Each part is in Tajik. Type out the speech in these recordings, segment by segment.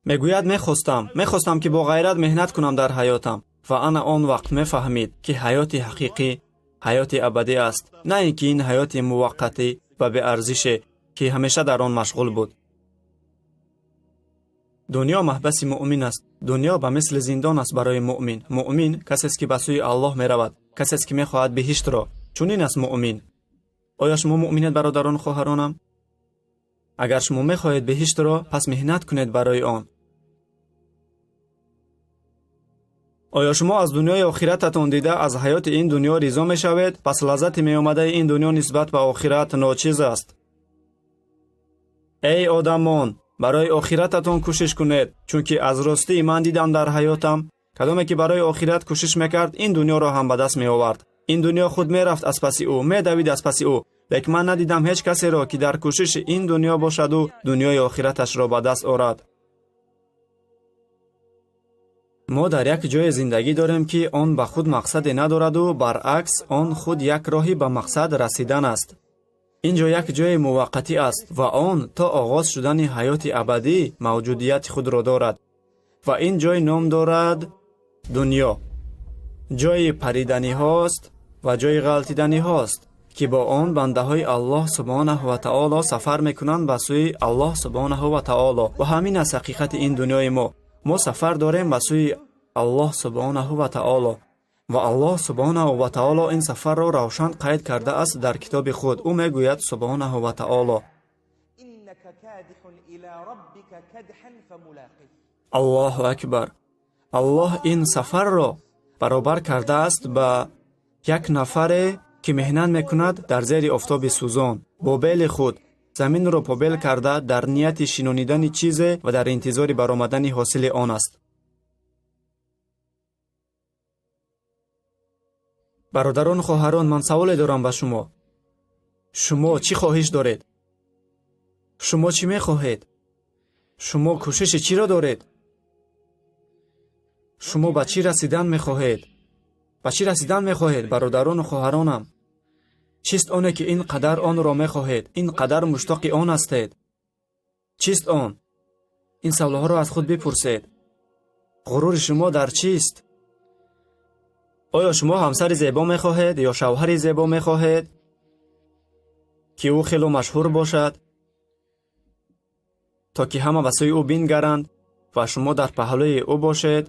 мегӯяд мехостам ки бо ғайрат меҳнат кунам дар ҳаётам. ва ана он вақт мефаҳмид ки ҳаёти ҳақиқӣ ҳаёти абадӣ аст, на ин ки ин ҳаёти муваққатӣ ва беарзише ки ҳамеша дар он машғул буд. дунё маҳбаси муъмин аст. дунё ба мисли зиндон аст барои муъмин. муъмин касест ки ба сӯи Аллоҳ меравад, касест ки мехоҳад биҳиштро. чунин аст муъмин. оя шумо муъминед, бародарону хоҳаронам? агар шумо мехоҳед биҳиштро, пас меҳнат кунед барои он. оя шумо аз дунёи охирататон дида аз ҳаёти ин дунё ризо мешавед? пас лаззати меомадаи ин дунё нисбат ба охират ночиз аст. эй одамон, барои охирататон кӯшиш кунед, чунки аз ростии ман дидам дар ҳаётам, кадоме ки барои охират кӯшиш мекард, ин дунёро ҳам ба даст меовард. ин дунё худ мерафт аз паси ӯ, медавид аз паси ӯ. лекин ман надидам ҳеҷ касеро, ки дар кӯшиши ин дунё бошаду дунёи охираташро ба даст орад. мо дар як ҷое зиндагӣ дорем, ки он ба худ мақсаде надораду баръакс он худ як роҳи ба мақсад расидан аст. ин ҷо як ҷои муваққатӣ аст ва он то оғоз шудани ҳаёти абадӣ мавҷудияти худро дорад. ва ин ҷой ном дорад дунё. ҷои париданиҳост ва ҷои ғалтиданиҳост, ки бо он бандаҳои Аллоҳ субҳонаҳу ва таоло сафар мекунанд ба сӯи Аллоҳ субҳонаҳу ва таоло. ва ҳамин аст ҳақиқати ин дунёи мо. мо сафар дорем ба сӯи Аллоҳ субҳонаҳу ва таоло. ва Аллоҳ субҳонаҳу ва таоло ин сафарро равшан қайд кардааст дар китоби худ. ӯ мегӯяд субҳонаҳу ва таоло: аллоҳу акбар. аллоҳ ин сафарро баробар кардааст ба як нафаре, ки меҳнат мекунад дар зери офтоби сӯзон. бо бели худ заминро побел карда дар нияти шинонидани чизе ва дар интизори баромадани ҳосили он аст. бародарон хоҳарон, ман саволе дорам ба шумо. шумо чӣ хоҳиш доред? шумо чӣ мехоҳед? шумо кӯшиши чиро доред? шумо ба чӣ расидан мехоҳед? ба чӣ расидан мехоҳед, бародарону хоҳаронам? чист оне ки ин қадар онро мехоҳед, ин қадар муштоқи он ҳастед? чист он? ин саволҳоро аз худ бипурсед. ғурури шумо дар чист? оё шумо ҳамсари зебо мехоҳед ё шавҳари зебо мехоҳед, ки ӯ хело машҳур бошад, то ки ҳама ба сӯи ӯ бингаранд ва шумо дар паҳлӯи ӯ бошед?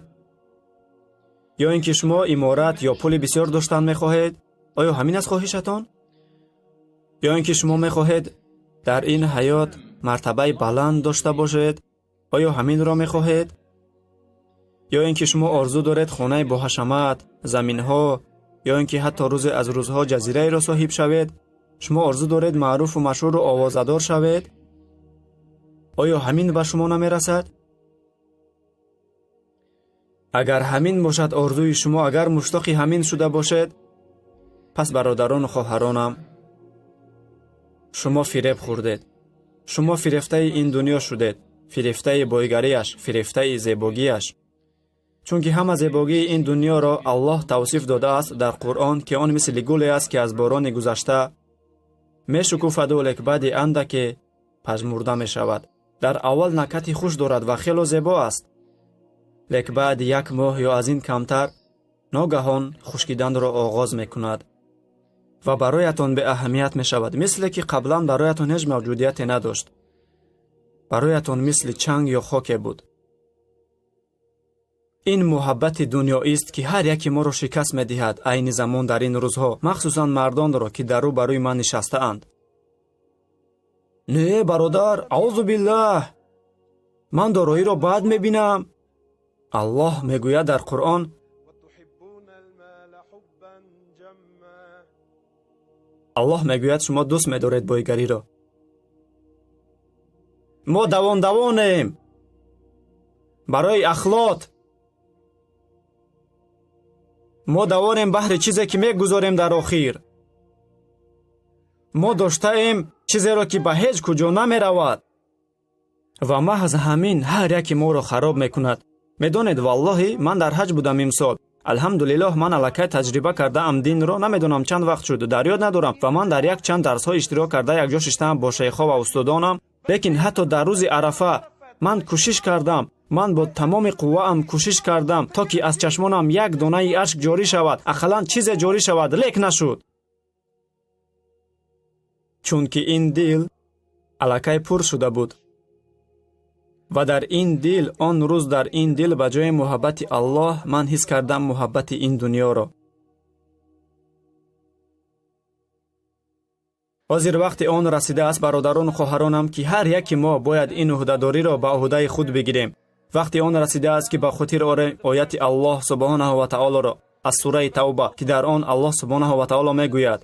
ё ин ки шумо иморат ё пули бисёр доштан мехоҳед? оё ҳамин аст хоҳишатон? ё ин ки шумо мехоҳед дар ин ҳаёт мартабаи баланд дошта бошед? оё ҳаминро мехоҳед? ё ин ки шумо орзу доред хонаи боҳашамат, заминҳо, ё ин ки ҳатто рӯзе аз рӯзҳо ҷазираеро соҳиб шавед? шумо орзу доред маъруфу машҳуру овозадор шавед? оё ҳамин ба шумо намерасад? агар ҳамин бошад орзуи шумо, агар муштоқи ҳамин шуда бошед, пас бародарону хоҳаронам, шумо фиреб хӯрдед. шумо фирефтаи ин дунё шудед, фирефтаи бойгариаш, фирефтаи зебогиаш. чунки ҳама зебогии ин дунёро Аллоҳ тавсиф додааст дар Қуръон, ки он мисли гуле аст, ки аз борони гузашта мешукуфаду, лек баъди андаке пажмурда мешавад. дар аввал накати хуш дорад ва хело зебо аст, лек баъди як моҳ ё аз ин камтар ногаҳон хушкиданро оғоз мекунад ва бароятон беаҳамият мешавад, мисле ки қаблан бароятон ҳеҷ мавҷудияте надошт. бароятон мисли чанг ё хоке буд. ин муҳаббати дунёист, ки ҳар яки моро шикаст медиҳад айни замон дар ин рӯзҳо, махсусан мардонро, ки дар рӯ ба рӯи ман нишастаанд. не бародар, аъузу биллаҳ, ман дороиро баъд мебинам. Аллоҳ мегӯяд дар Қуръон: Аллоҳ мегӯяд шумо дӯст медоред бойгариро. мо давондавонем барои ахлот. мо давонем баҳри чизе ки мегузорем дар охир. мо доштаем чизеро ки ба ҳеҷ куҷо намеравад ва маҳз ҳамин ҳар яки моро хароб мекунад. медонед, валлоҳи ман дар ҳаҷ будам имсол. алҳамдулиллоҳ, ман аллакай таҷриба кардаам динро, намедонам чанд вақт шуд, дар ёд надорам ва ман дар як чанд дарсҳо иштирок карда якҷо шиштаам бо шейхҳо ва устодонам. лекин ҳатто дар рӯзи арафа ман кӯшиш кардам ман бо тамоми қувваам кӯшиш кардам, то ки аз чашмонам як донаи ашк ҷорӣ шавад, ақаллан чизе ҷорӣ шавад, лек нашуд. чунки ин дил аллакай пур шуда буд. ва дар ин дил, он рӯз дар ин дил ба ҷои муҳаббати Аллоҳ ман ҳис кардам муҳаббати ин дуньёро. ҳозир вақти он расидааст, бародарону хоҳаронам, ки ҳар яки мо бояд ин уҳдадориро ба уҳдаи худ бигирем. вақти он расидааст, ки ба хотир орем ояти Аллоҳ субҳонаҳу ва таоларо аз сураи Тавба, ки дар он Аллоҳ субҳонаҳу ва таоло мегӯяд: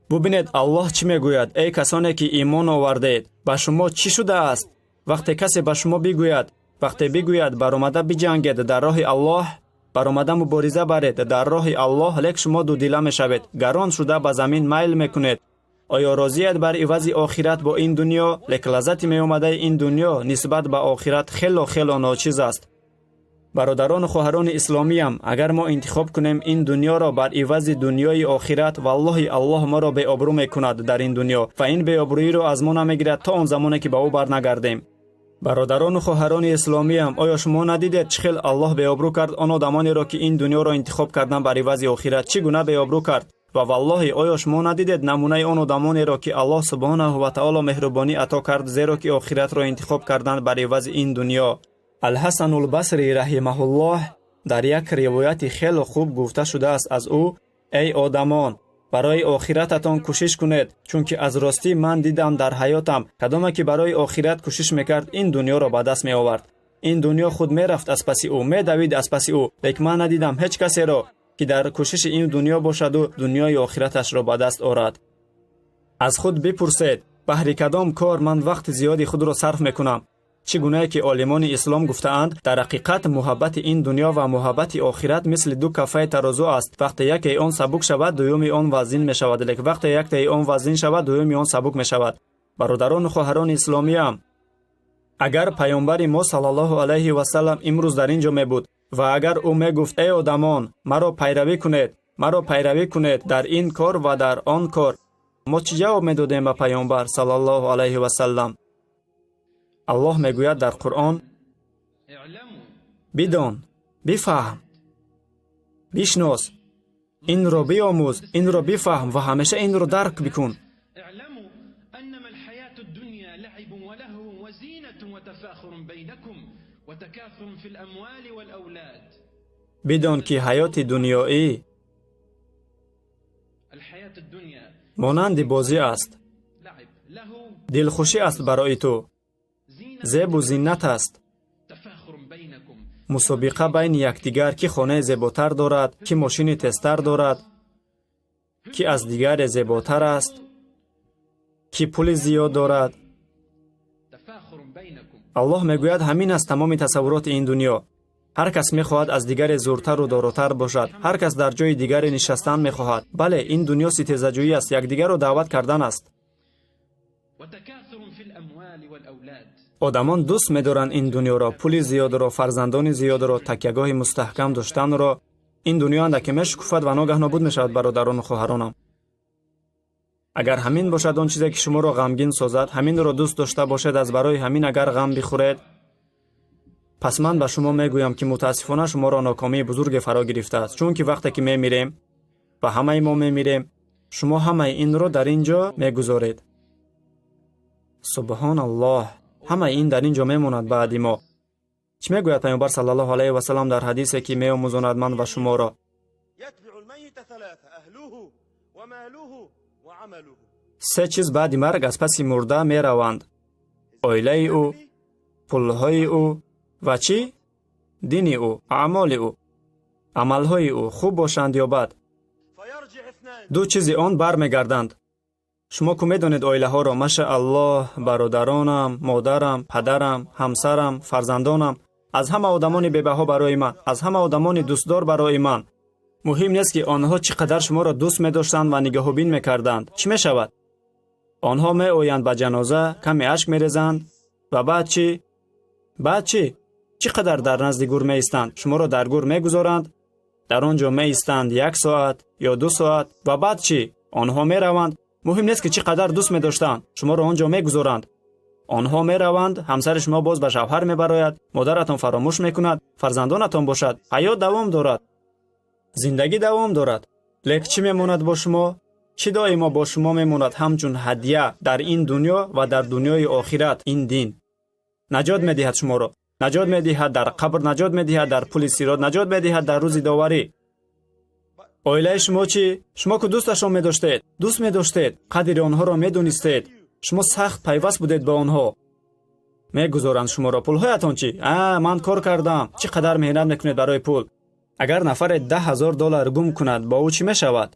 бубинед Аллоҳ чӣ мегӯяд: эй касоне ки имон овардаед, ба шумо чӣ шудааст? вақте касе ба шумо бигӯяд, вақте бигӯяд баромада биҷангед дар роҳи Аллоҳ, баромада мубориза баред дар роҳи Аллоҳ, лек шумо дудила мешавед, гарон шуда ба замин майл мекунед. оё розиед бар ивази охират бо ин дуньё? лек лаззати меомадаи ин дуньё нисбат ба охират хело ночиз аст. бародарону хоҳарони исломиям, агар мо интихоб кунем ин дуньёро бар ивази дуньёи охират, валлоҳи Аллоҳ моро беобрӯ мекунад дар ин дуньё ва ин беобрӯиро аз мо намегирад то он замоне ки ба ӯ барнагардем. бародарону хоҳарони исломиям, оё шумо надидед чӣ хел Аллоҳ беобрӯ кард он одамонеро, ки ин дуньёро интихоб карданд бар ивази охират? чӣ гуна беобрӯ кард? ва валлоҳи оё шумо надидед намунаи он одамонеро, ки Аллоҳ субҳонаҳу ва таоло меҳрубонӣ ато кард, зеро ки охиратро интихоб карданд бар ивази ин дуньё? алҳасанул басрӣ раҳимаҳуллоҳ дар як ривояти хело хуб гуфта шудааст аз ӯ: эй одамон, барои охирататон кӯшиш кунед, чунки аз ростӣ ман дидам дар ҳаётам кадоме ки барои охират кӯшиш мекард, ин дуньёро ба даст меовард. ин дуньё худ мерафт аз паси ӯ, медавид аз паси ӯ, лек ман надидам ҳеҷ касеро, ки дар кӯшиши ин дуньё бошаду дуньёи охираташро ба даст орад. аз худ бипурсед, баҳри кадом кор ман вақти зиёди худро сарф мекунам? чӣ гуное ки олимони ислом гуфтаанд, дар ҳақиқат муҳаббати ин дуньё ва муҳаббати охират мисли ду кафаи тарозу аст. вақте яке он сабук шавад, дуюми он вазин мешавад, лек вақте яктаи он вазин шавад, дуюми он сабук мешавад. бародарону хоҳарони исломиям, агар паёмбари мо саллаллоҳу алайҳи васаллам имрӯз дар ин ҷо мебуд ва агар ӯ мегуфт: эй одамон, маро пайравӣ кунед дар ин кор ва дар он кор, мо чӣ ҷавоб медодем ба паёмбар саллаллоҳу алайҳи васаллам? аллоҳ мегӯяд дар Қуръон: бидон, бифаҳм, бишнос, инро биомӯз, инро бифаҳм ва ҳамеша инро дарк бикун. бидон ки ҳаёти дуньёӣ монанди бозӣ аст, дилхушӣ аст барои ту, зебу зиннат аст, мусобиқа байни якдигар, ки хонаи зеботар дорад, ки мошини тезтар дорад, ки аз дигаре зеботар аст, ки пули зиёд дорад. аллоҳ мегӯяд ҳамин аст тамоми тасаввуроти ин дуньё. ҳар кас мехоҳад аз дигаре зӯртару доротар бошад, ҳар кас дар ҷои дигаре нишастан мехоҳад. бале, ин дуньё ситезаҷӯӣ аст, якдигарро даъват кардан аст. одамон дӯст медоранд ин дуньёро, пули зиёдро, фарзандони зиёдро, такягоҳи мустаҳкам доштанро. ин дуньё андаке мешукуфад ва ногаҳ нобуд мешавад. бародарону хоҳаронам, агар ҳамин бошад он чизе ки шуморо ғамгин созад, ҳаминро дӯст дошта бошед, аз барои ҳамин агар ғам бихӯред, пас ман ба шумо мегӯям ки мутаассифона шуморо нокомии бузурге фаро гирифтааст. чунки вақте ки мемирем ва ҳамаи мо мемирем, шумо ҳамаи инро дар ин ҷо мегузоред. субҳоналлоҳ, ҳамаи ин дар ин ҷо мемонад баъди мо. чӣ мегӯяд паёмбар саллаллоҳу алайҳи васаллам дар ҳадисе ки меомӯзонад ман ва шуморо? се чиз баъди марг аз паси мурда мераванд: оилаи ӯ, пулҳои ӯ ва чӣ? дини ӯ, аъмоли ӯ, амалҳои ӯ хуб бошанд ё бад. ду чизи он бармегарданд. шумо ку медонед оилаҳоро, машааллоҳ, бародаронам, модарам, падарам, ҳамсарам, фарзандонам, аз ҳама одамони бебаҳо барои ман, аз ҳама одамони дӯстдор барои ман. муҳим нест ки онҳо чӣ қадар шуморо дӯст медоштанд ва нигоҳубин мекарданд. чӣ мешавад? онҳо меоянд ба ҷаноза, каме ашк мерезанд ва баъд чӣ? баъд чӣ қадар дар назди гур меистанд? Шуморо дар гур мегузоранд, дар он ҷо меистанд 1 соат ё 2 соат ва баъд чӣ? Онҳо мераванд. муҳим нест ки чӣ қадар дӯст медоштанд, шуморо он ҷо мегузоранд. онҳо мераванд, ҳамсари шумо боз ба шавҳар мебарояд, модаратон фаромӯш мекунад, фарзандонатон бошад, ҳаёт давом дорад, зиндагӣ давом дорад. лек чӣ мемонад бо шумо? чӣ доимо бо шумо мемонад ҳамчун ҳадия дар ин дунё ва дар дунёи охират? ин дин наҷот медиҳад шуморо, наҷот медиҳад дар қабр, наҷот медиҳад дар пули сирот, наҷот медиҳад дар рӯзи доварӣ. оилаи шумо чӣ? шумо ку дӯсташон медоштед, дӯст медоштед, қадри онҳоро медонистед, шумо сахт пайваст будед ба онҳо. мегузоранд шуморо. пулҳоятон чӣ? ман кор кардам. чӣ қадар меҳнат мекунед барои пул? агар нафаре $10,000 гум кунад, бо ӯ чӣ мешавад?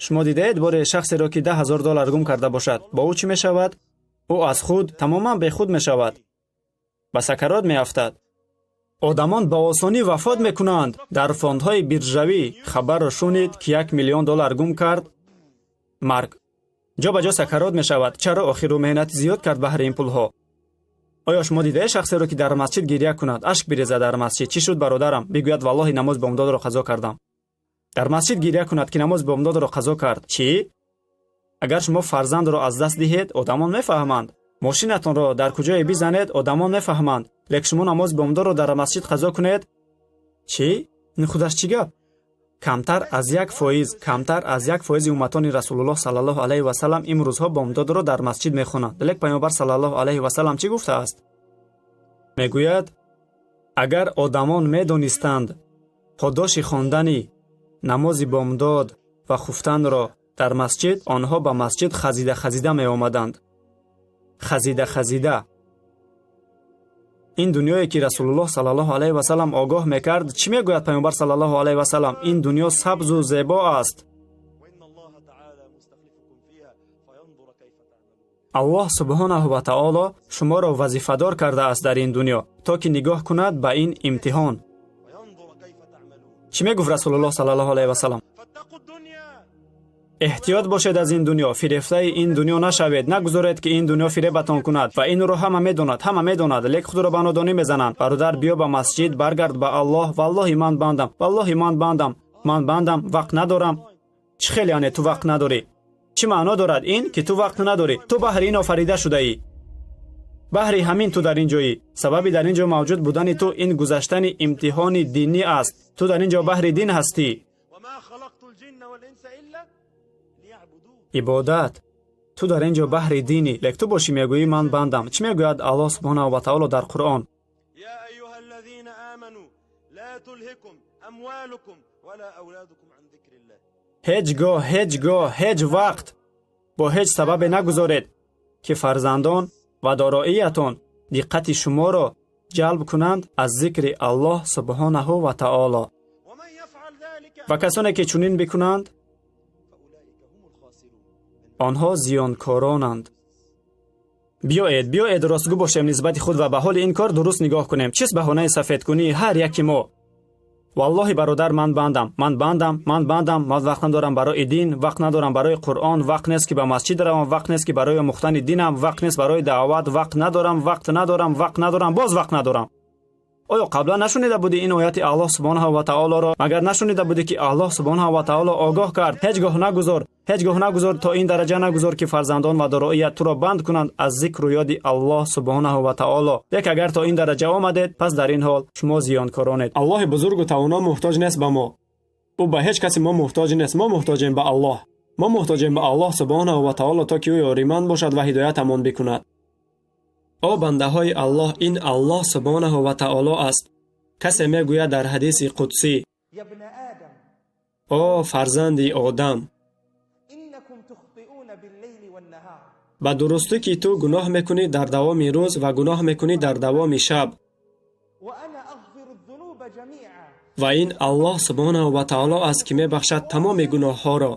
шумо дидаед боре шахсеро ки $10,000 гум карда бошад, бо ӯ чӣ мешавад? ӯ аз худ тамоман бехуд мешавад, ба сакарот меафтад. одамон ба осонӣ вафот мекунанд. дар фондҳои биржавӣ хабарро шунид ки $1 миллион гум кард, марг, ҷо ба ҷо сакарот мешавад. чаро? охиру меҳнати зиёд кард баҳри ин пулҳо. оё шумо дидаед шахсеро ки дар масҷид гирья кунад, ашк бирезад дар масҷид? чӣ шуд бародарам? бигӯяд валлоҳи намоз бомдодро қазо кардам. дар масҷид гирья кунад ки намоз бомдодро қазо кард. чӣ? агар шумо фарзандро аз даст диҳед, одамон мефаҳманд. мошинатонро дар куҷое бизанед, одамон мефаҳманд. лек шумо намоз бомдодро дар масҷид қазо кунед. чӣ? ин худаш чӣ гап? камтар аз 1% умматони расулуллоҳ саллаллоҳу алайҳи ва саллам имрӯзҳо бомдодро дар масҷид мехонанд. лек пайғамбар саллаллоҳу алайҳи ва саллам чӣ гуфтааст? мегӯяд, агар одамон медонистанд подоши хондани намози бомдод ва хуфтанро дар масҷид, онҳо ба масҷид хазида меомаданд. хазида. ин дунёе ки расулуллоҳ саллаллоҳу алайҳи ва саллам огоҳ мекард, чӣ мегӯяд пайғамбар саллаллоҳу алайҳи ва саллам? ин дунё сабзу зебо аст. аллоҳ субҳонаҳу ва таоло шуморо вазифадор кардааст дар ин дунё, то ки нигоҳ кунад ба ин имтиҳон. чӣ мегуфт расулуллоҳ саллаллоҳу алайҳи ва саллам? эҳтиёт бошед аз ин дунё, фирефтаи ин дунё нашавед, нагузоред ки ин дунё фиребатон кунад. ва инро ҳама медонад, лек худро ба нодонӣ мезананд. бародар, биё ба масҷид, баргард ба Аллоҳ. валлоҳи ман бандам, вақт надорам. чӣ хел яъне ту вақт надорӣ? чӣ маъно дорад ин ки ту вақт надорӣ? ту баҳри ин офарида шудаӣ, баҳри ҳамин ту дар ин ҷоӣ. сабаби дар ин ҷо мавҷуд будани ту ин гузаштани имтиҳони динӣ аст. ту дар ин ҷо баҳри дин ҳастӣ. ибодат. ту дар ин ҷо баҳри динӣ, лек ту бошӣ мегӯӣ ман бандам. чӣ мегӯяд Аллоҳ субҳонаҳу ва таоло дар Қуръон? ҳеҷ гоҳ, ҳеҷ вақт бо ҳеҷ сабабе нагузоред ки фарзандон ва дороиятон диққати шуморо ҷалб кунанд аз зикри Аллоҳ субҳонаҳу ва таоло. ва касоне ки чунин бикунанд, онҳо зиёнкоронанд. биёед ростгӯ бошем нисбати худ ва ба ҳоли ин кор дуруст нигоҳ кунем. чист баҳонаи сафедкунии ҳар яки мо? валлоҳи бародар, ман бандам. ман вақт надорам барои дин, вақт надорам барои Қуръон, вақт нест ки ба масҷид равам, вақт нест ки барои омӯхтани динам, вақт нест барои даъват, вақт надорам, боз вақт надорам. оё қаблан нашунида будӣ ин ояти Аллоҳ субҳонаҳу ва таолоро? магар нашунида будӣ ки Аллоҳ субҳонаҳу ва таоло огоҳ кард? ҳеҷ гоҳ нагузор, то ин дараҷа нагузор ки фарзандон ва дороият туро банд кунанд аз зикру ёди Аллоҳ субҳонаҳу ва таоло. лек агар то ин дараҷа омадед, пас дар ин ҳол шумо зиёнкоронед. Аллоҳи бузургу тавоно муҳтоҷ нест ба мо. ӯ ба ҳеҷ каси мо муҳтоҷ нест. мо муҳтоҷем ба Аллоҳ. мо муҳтоҷем ба Аллоҳ субҳонаҳу ва таоло, то ки ӯ ёриманд бошад ва ҳидоятамон бикунад. о бандаҳои Аллоҳ, ин Аллоҳ субҳонаҳу ва таоло аст. касе мегӯяд дар ҳадиси қудсӣ: о фарзанди одам, ба дурустӣ ки ту гуноҳ мекунӣ дар давоми рӯз ва гуноҳ мекунӣ дар давоми шаб, ва ин Аллоҳ субҳонаҳу ва таоло аст ки мебахшад тамоми гуноҳҳоро.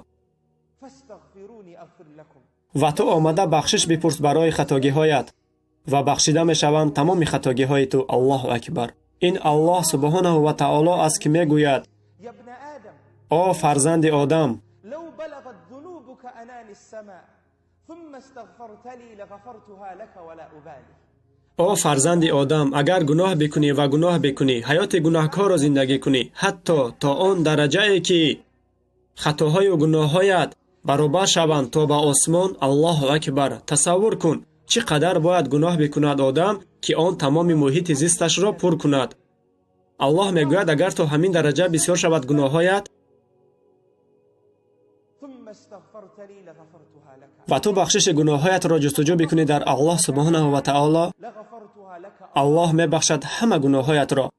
ва ту омада бахшиш бипурс барои хатогиҳоят ва бахшида мешаванд тамоми хатогиҳои ту. Аллоҳу акбар. ин Аллоҳ субҳонаҳу ва таоло аст ки мегӯяд: о фарзанди одам, او فرزند آدم، اگر گناه بکنی و گناه بکنی، حیات گناهکار را زندگی کنی، حتی تا آن درجه ای که خطاهای و گناههایت برابر شوند تا به آسمان، الله اکبر. تصور کن چقدر باید گناه بکند آدم که آن تمام محیط زیستش را پر کند. الله میگوید اگر تا همین درجه بسیار شود گناههایت و تو بخشش گناههایت را جستجو بکنی در الله سبحانه و تعالی، الله میبخشد همه گناههایت را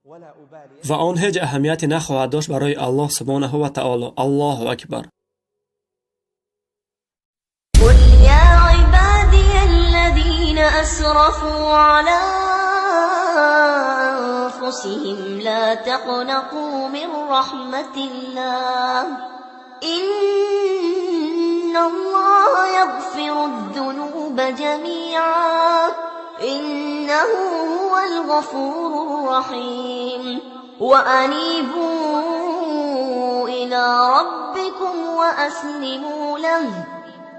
و آن هیچ اهمیتی نخواهد داشت برای الله سبحانه و تعالی. الله اکبر. قل یا عبادی الذین اسرفوا علی انفسهم لا تقنطوا من رحمت الله ان الله یغفر الذنوب جمیعا إنه هو الغفور الرحيم وأنيبوا إلى ربكم وأسلموا له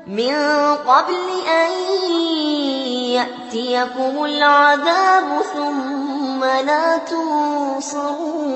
من قبل أن يأتيكم العذاب ثم لا تنصرون